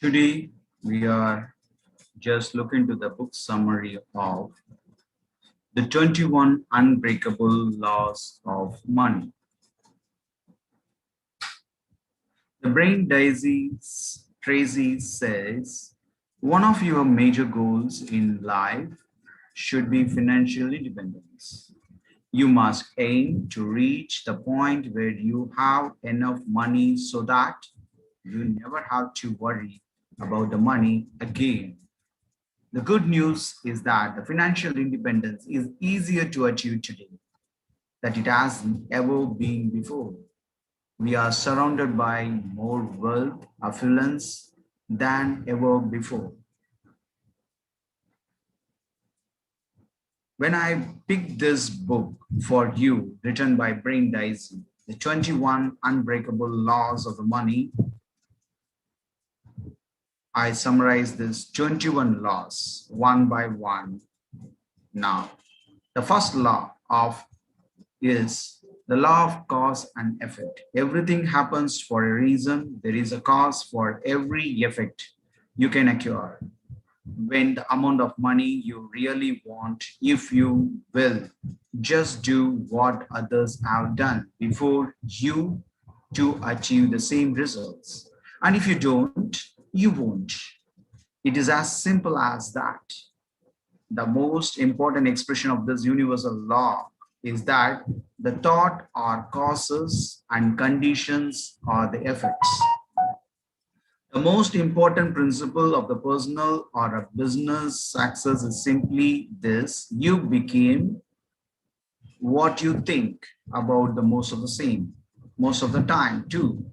Today, we are just looking to the book summary of the 21 Unbreakable Laws of Money. The brain Tracy says one of your major goals in life should be financial independence. You must aim to reach the point where you have enough money so that you never have to worry about the money again. The good news is that the financial independence is easier to achieve today than it has ever been before. We are surrounded by more wealth, affluence than ever before. When I picked this book for you, written by Brain Dicey, the 21 Unbreakable Laws of the Money, I summarized these 21 laws one by one now. The first law of is the law of cause and effect. Everything happens for a reason. There is a cause for every effect you can acquire. When the amount of money you really want, if you will, just do what others have done before you to achieve the same results. And if you don't, you won't. It is as simple as that. The most important expression of this universal law is that the thought are causes and conditions are the effects. The most important principle of the personal or a business success is simply this: you became what you think about the most of the same, most of the time too.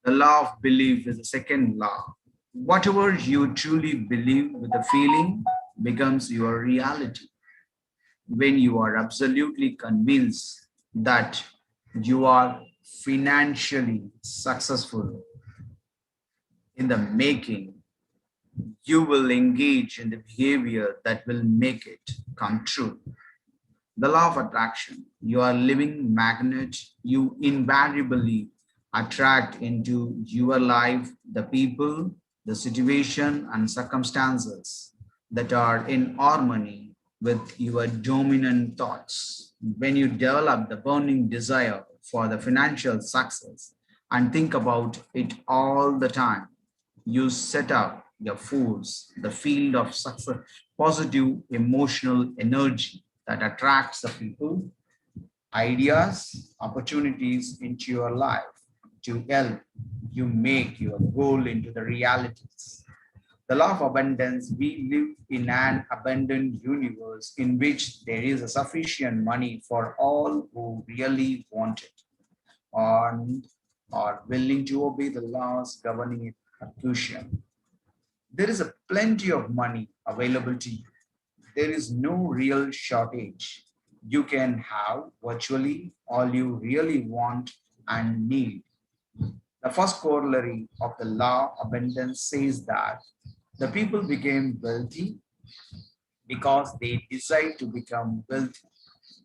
The law of belief is the second law. Whatever you truly believe with a feeling becomes your reality. When you are absolutely convinced that you are financially successful in the making, you will engage in the behavior that will make it come true. The law of attraction. You are living magnet. You invariably attract into your life the people, the situation, and circumstances that are in harmony with your dominant thoughts. When you develop the burning desire for the financial success and think about it all the time, you set up your force, the field of success, positive emotional energy that attracts the people, ideas, opportunities into your life to help you make your goal into the realities. The law of abundance, we live in an abundant universe in which there is a sufficient money for all who really want it and are willing to obey the laws governing execution. There is a plenty of money available to you. There is no real shortage. You can have virtually all you really want and need. The first corollary of the law of abundance says that the people became wealthy because they decide to become wealthy.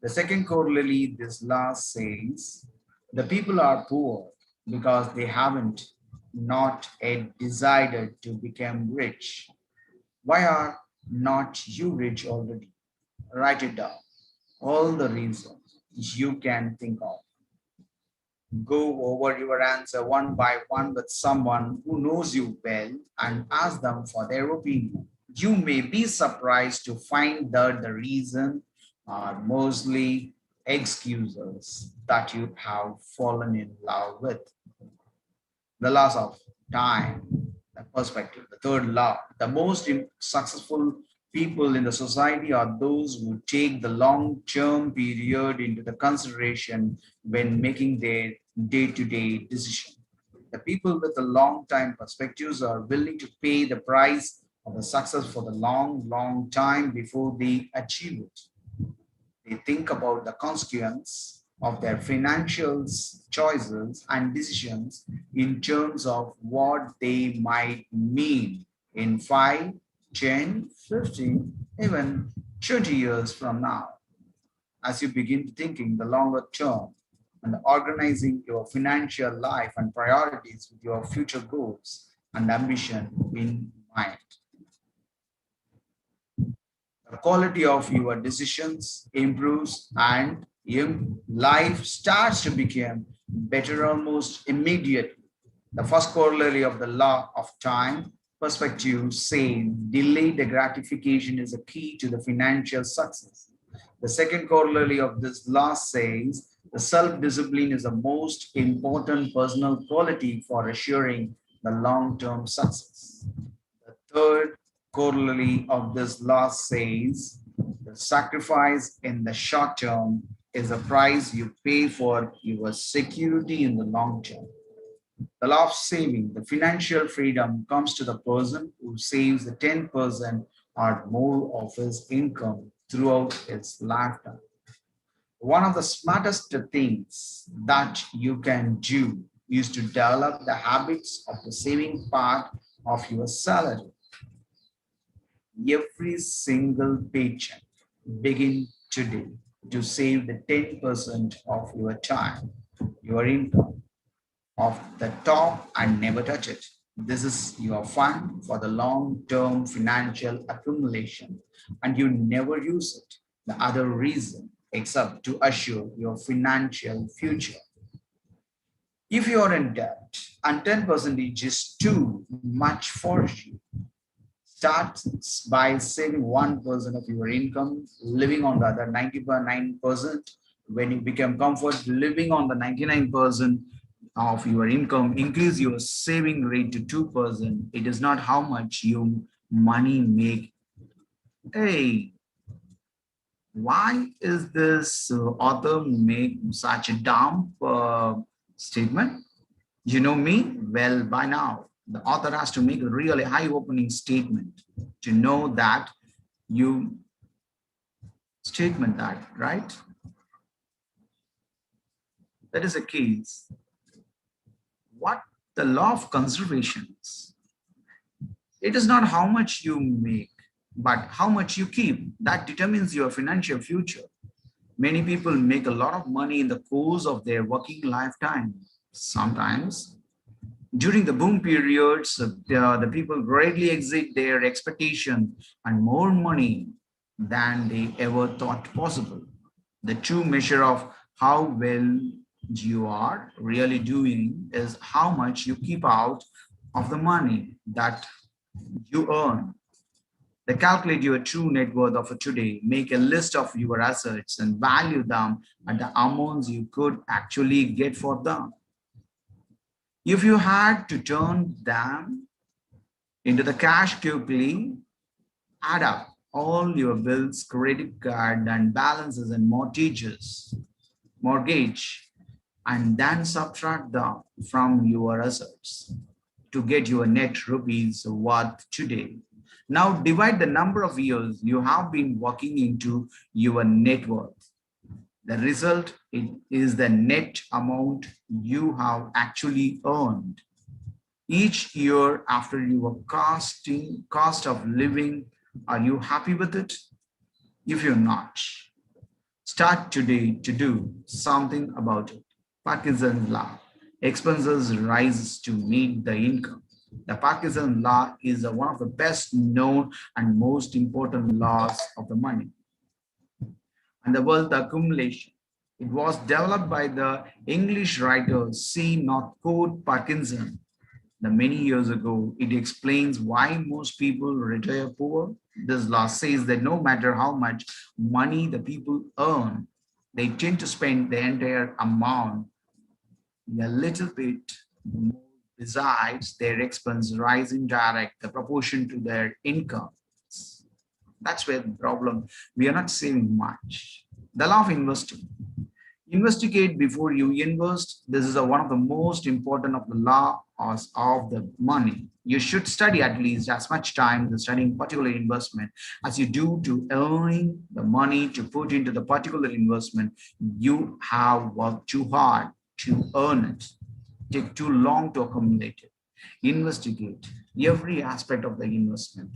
The second corollary, this law says the people are poor because they haven't not yet decided to become rich. Why are not you rich already? Write it down. All the reasons you can think of. Go over your answer one by one with someone who knows you well and ask them for their opinion. You may be surprised to find that the reason are mostly excuses that you have fallen in love with. The loss of time, the perspective. The third law, the most successful people in the society are those who take the long-term period into the consideration when making their day-to-day decision. The people with the long-time perspectives are willing to pay the price of the success for the long time before they achieve it. They think about the consequence of their financial choices and decisions in terms of what they might mean in 5, 10, 15, even 20 years from now. As you begin thinking the longer term and organizing your financial life and priorities with your future goals, and ambition in mind. The quality of your decisions improves and your life starts to become better almost immediately. The first corollary of the law of time perspective says delayed gratification is a key to the financial success. The second corollary of this law says the self-discipline is the most important personal quality for assuring the long-term success. The third corollary of this law says the sacrifice in the short term is the price you pay for your security in the long term. The law of saving, the financial freedom comes to the person who saves the 10% or more of his income throughout his lifetime. One of the smartest things that you can do is to develop the habits of the saving part of your salary. Every single paycheck begin today to save the 10% of your time, your income of the top and never touch it. This is your fund for the long-term financial accumulation and you never use it. The other reason except to assure your financial future. If you are in debt and 10% is too much for you, start by saving 1% of your income, living on the other 99%. When you become comfort, living on the 99% of your income, increase your saving rate to 2%. It is not how much you money make. Hey, why is this author make such a dumb statement? You know me well by now. The author has to make a really high opening statement to know that you statement that, right? That is a case. What the law of conservation is. It is not how much you make, but how much you keep. That determines your financial future. Many people make a lot of money in the course of their working lifetime. Sometimes during the boom periods, the people greatly exceed their expectation and more money than they ever thought possible. The true measure of how well you are really doing is how much you keep out of the money that you earn. They calculate your true net worth of today, make a list of your assets and value them at the amounts you could actually get for them. If you had to turn them into the cash quickly, add up all your bills, credit card and balances and mortgage, and then subtract them from your assets to get your net rupees worth today. Now divide the number of years you have been working into your net worth. The result is the net amount you have actually earned each year after your cost of living. Are you happy with it? If you're not, start today to do something about it. Parkinson's law. Expenses rise to meet the income. The Parkinson law is one of the best known and most important laws of the money and the wealth accumulation. It was developed by the English writer C. Northcote Parkinson the many years ago. It explains why most people retire poor. This law says that no matter how much money the people earn, they tend to spend the entire amount a little bit more besides their expense rising direct the proportion to their income. That's where the problem. We are not saving much. The law of investing. Investigate before you invest. This is one of the most important of the law of the money. You should study at least as much time to studying particular investment as you do to earning the money to put into the particular investment. You have worked too hard to earn it. Take too long to accumulate it. Investigate every aspect of the investment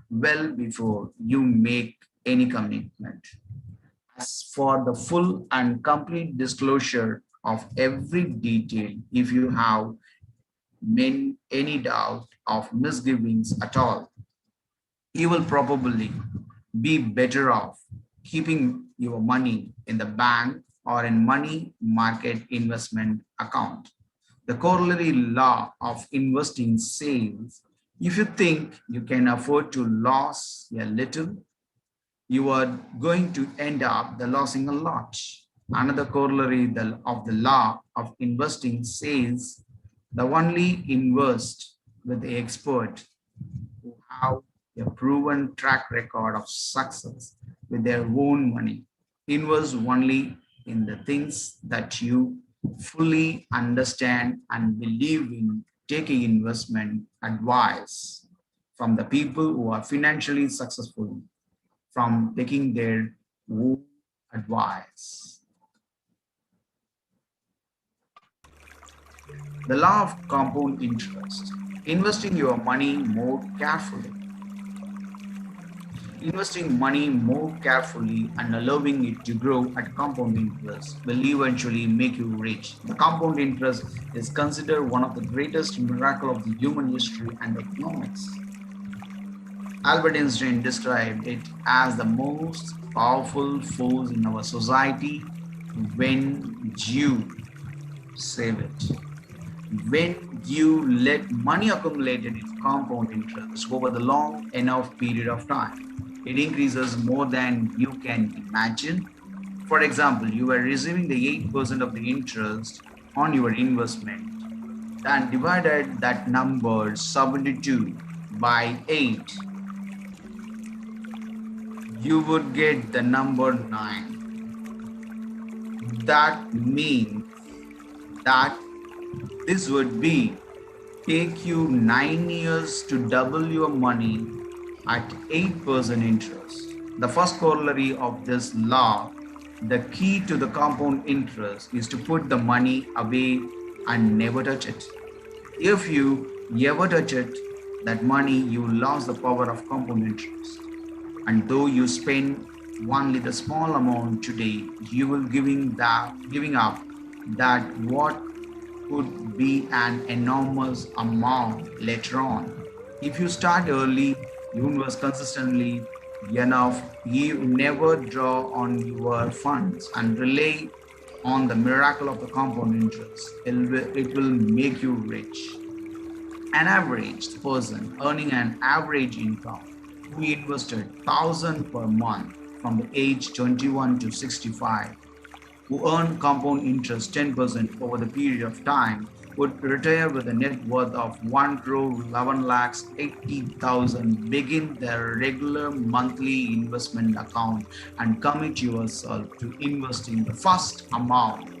well before you make any commitment. As for the full and complete disclosure of every detail, if you have any doubt of misgivings at all. You will probably be better off keeping your money in the bank or in money market investment account. The corollary law of investing says if you think you can afford to lose a little, you are going to end up the losing a lot. Another corollary of the law of investing says the only invest with the expert who have a proven track record of success with their own money. Invest only in the things that you fully understand and believe in. Taking investment advice from the people who are financially successful from taking their own advice. The law of compound interest. Investing your money more carefully. Investing money more carefully and allowing it to grow at compound interest will eventually make you rich. The compound interest is considered one of the greatest miracles of the human history and economics. Albert Einstein described it as the most powerful force in our society when you save it. When you let money accumulate at its compound interest over the long enough period of time, it increases more than you can imagine. For example, you are receiving the 8% of the interest on your investment and divided that number 72 by 8, you would get the number 9. That means that this would be take you 9 years to double your money at 8% interest. The first corollary of this law, the key to the compound interest is to put the money away and never touch it. If you ever touch it, that money you lose the power of compound interest. And though you spend only the small amount today, you will giving up that what could be an enormous amount later on. If you start early, you invest consistently enough, you never draw on your funds and rely on the miracle of the compound interest. It will make you rich. An average person earning an average income who invested 1,000 per month from the age 21 to 65, who earn compound interest 10% over the period of time, would retire with a net worth of 1 crore 11 lakhs 80,000. Begin their regular monthly investment account and commit yourself to investing the first amount,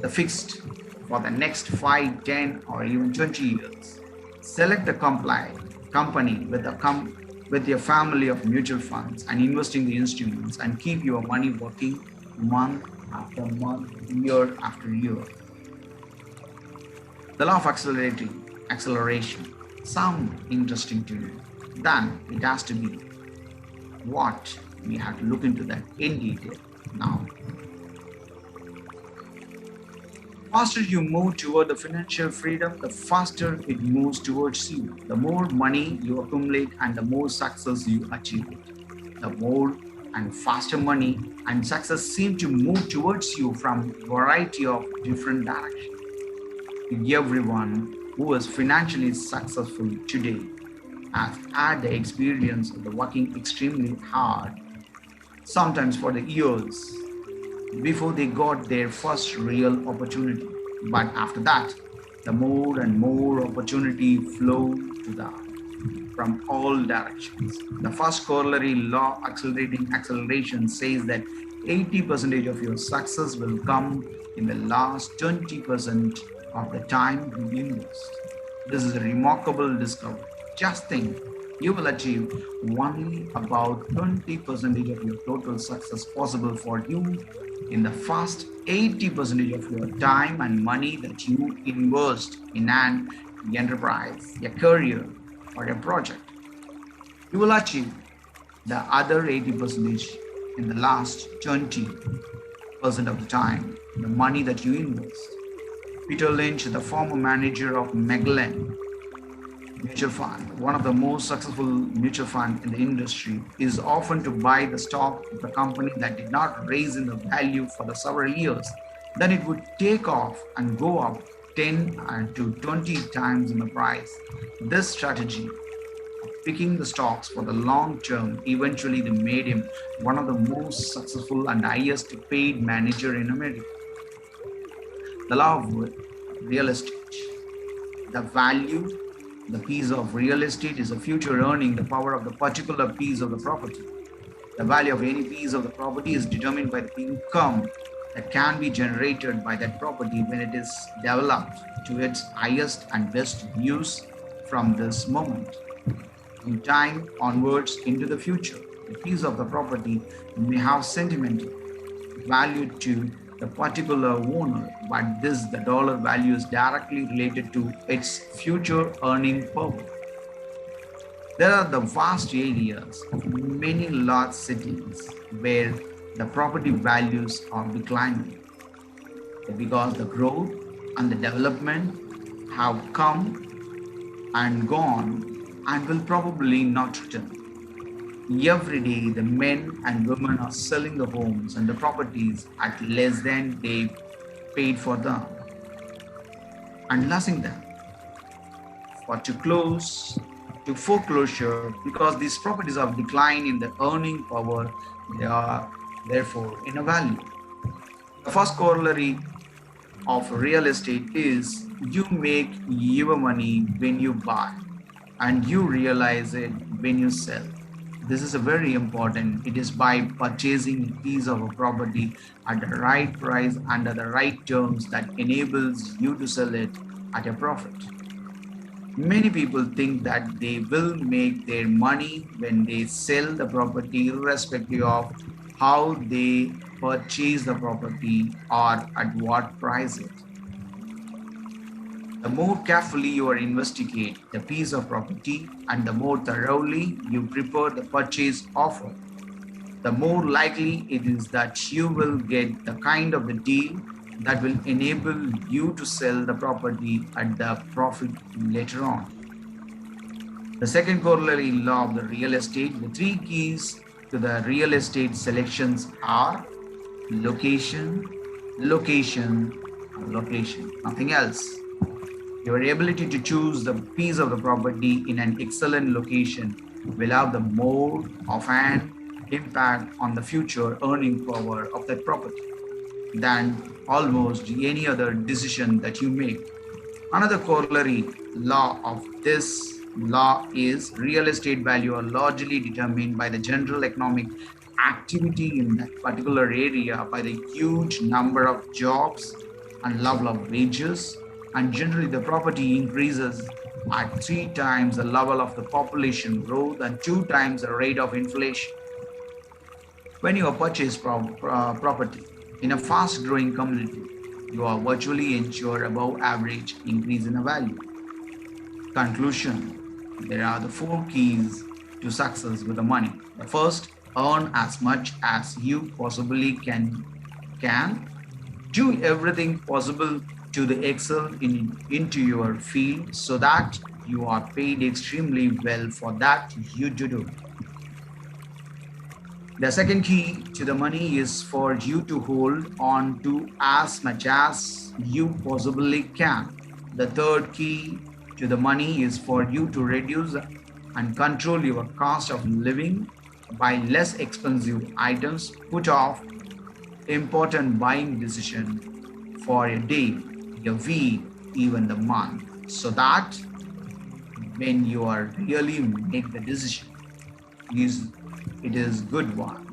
the fixed, for the next 5, 10, or even 20 years. Select a company with your family of mutual funds and investing the instruments and keep your money working month after month, year after year. The law of acceleration. Sound interesting to you? Then it has to be what we have to look into that in detail now. Faster you move toward the financial freedom, the faster it moves towards you. The more money you accumulate and the more success you achieve. The more and faster money and success seem to move towards you from a variety of different directions. Everyone who is financially successful today has had the experience of the working extremely hard, sometimes for the years, before they got their first real opportunity. But after that, the more and more opportunity flow to them from all directions. The first corollary law acceleration says that 80% of your success will come in the last 20% of the time you invest. This is a remarkable discovery. Just think, you will achieve only about 20% of your total success possible for you in the first 80% of your time and money that you invest in an enterprise, a career, or a project. You will achieve the other 80% in the last 20% of the time, the money that you invest. Peter Lynch, the former manager of Magellan, Mutual fund, one of the most successful mutual fund in the industry, is often to buy the stock of the company that did not raise in the value for the several years. Then it would take off and go up 10 and to 20 times in the price. This strategy, picking the stocks for the long term, eventually they made him one of the most successful and highest paid manager in America. The law of real estate. The value, the piece of real estate is a future earning, the power of the particular piece of the property. The value of any piece of the property is determined by the income that can be generated by that property when it is developed to its highest and best use from this moment in time onwards into the future. The piece of the property may have sentimental value to the particular owner, but this the dollar value is directly related to its future earning power. There are the vast areas of many large cities where the property values are declining because the growth and the development have come and gone and will probably not return. Every day, the men and women are selling the homes and the properties at less than they paid for them and losing them for to close to foreclosure because these properties have declined in the earning power. They are therefore in a value. The first corollary of real estate is you make your money when you buy and you realize it when you sell. This is a very important. It is by purchasing a piece of a property at the right price under the right terms that enables you to sell it at a profit. Many people think that they will make their money when they sell the property, irrespective of how they purchase the property or at what price it. The more carefully you investigate the piece of property and the more thoroughly you prepare the purchase offer, the more likely it is that you will get the kind of the deal that will enable you to sell the property at the profit later on. The second corollary law of the real estate, the three keys to the real estate selections are location, location, location, nothing else. Your ability to choose the piece of the property in an excellent location will have the more of an impact on the future earning power of that property than almost any other decision that you make. Another corollary law of this law is real estate value are largely determined by the general economic activity in that particular area, by the huge number of jobs and level of wages, and generally the property increases at three times the level of the population growth and two times the rate of inflation. When you purchase property in a fast growing community, you are virtually ensure above average increase in a value. Conclusion. There are the four keys to success with the money. The first, earn as much as you possibly can. Do everything possible to the excel into your field so that you are paid extremely well for that you do. The second key to the money is for you to hold on to as much as you possibly can. The third key to the money is for you to reduce and control your cost of living by less expensive items, put off important buying decision for a day, a week, even the month, so that when you are really make the decision, is it is good one.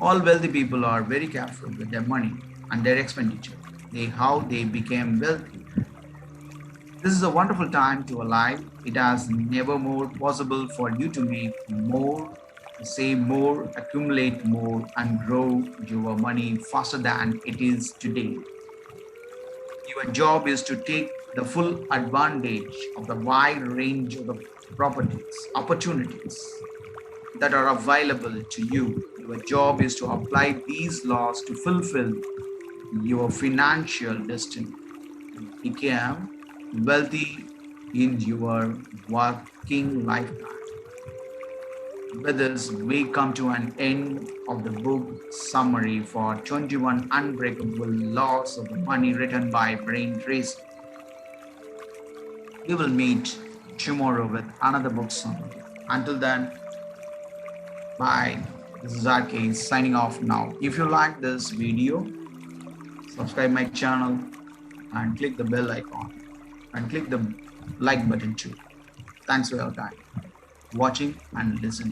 All wealthy people are very careful with their money and their expenditure. How they became wealthy. This is a wonderful time to alive. It has never more possible for you to make more, save more, accumulate more, and grow your money faster than it is today. Your job is to take the full advantage of the wide range of the opportunities that are available to you. Your job is to apply these laws to fulfill your financial destiny. Become wealthy in your working lifetime. With this, we come to an end of the book summary for 21 Unbreakable Laws of Money written by Brain Tracy. We will meet tomorrow with another book summary. Until then, bye. This is RK signing off now. If you like this video, subscribe my channel and click the bell icon and click the like button too. Thanks for your time watching and listening.